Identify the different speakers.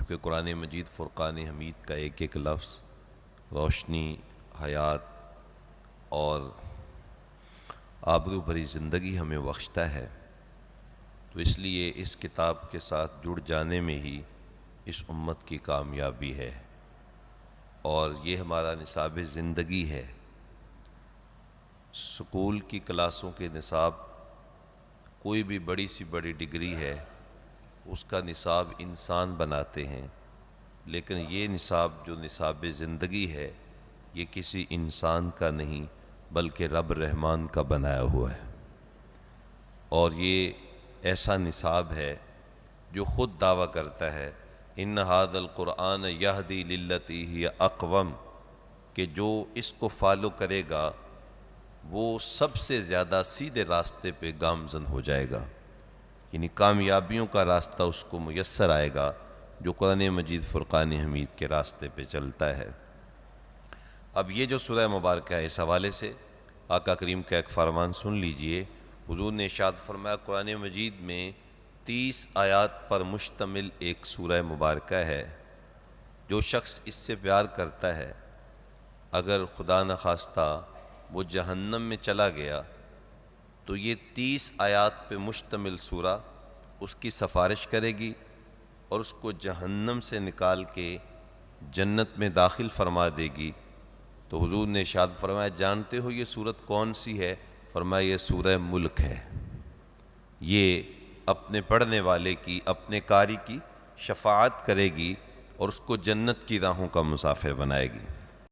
Speaker 1: چونکہ قرآن مجید فرقان حمید کا ایک ایک لفظ روشنی، حیات اور آبرو بھری زندگی ہمیں بخشتا ہے، تو اس لیے اس کتاب کے ساتھ جڑ جانے میں ہی اس امت کی کامیابی ہے، اور یہ ہمارا نصاب زندگی ہے۔ سکول کی کلاسوں کے نصاب، کوئی بھی بڑی سی بڑی ڈگری ہے، اس کا نصاب انسان بناتے ہیں، لیکن یہ نصاب جو نصاب زندگی ہے، یہ کسی انسان کا نہیں بلکہ رب رحمان کا بنایا ہوا ہے، اور یہ ایسا نصاب ہے جو خود دعویٰ کرتا ہے ان ھذا القرآن یہدی للتی ہی اقوم، کہ جو اس کو فالو کرے گا وہ سب سے زیادہ سیدھے راستے پہ گامزن ہو جائے گا، یعنی کامیابیوں کا راستہ اس کو میسر آئے گا جو قرآن مجید فرقان حمید کے راستے پہ چلتا ہے۔ اب یہ جو سورہ مبارکہ ہے، اس حوالے سے آقا کریم کا ایک فرمان سن لیجئے۔ حضور نے ارشاد فرمایا قرآن مجید میں 30 آیات پر مشتمل ایک سورہ مبارکہ ہے، جو شخص اس سے پیار کرتا ہے، اگر خدا نخواستہ وہ جہنم میں چلا گیا تو یہ 30 آیات پہ مشتمل سورہ اس کی سفارش کرے گی اور اس کو جہنم سے نکال کے جنت میں داخل فرما دے گی۔ تو حضور نے ارشاد فرمایا جانتے ہو یہ سورت کون سی ہے؟ فرمایا یہ سورہ ملک ہے، یہ اپنے پڑھنے والے کی، اپنے قاری کی شفاعت کرے گی اور اس کو جنت کی راہوں کا مسافر بنائے گی۔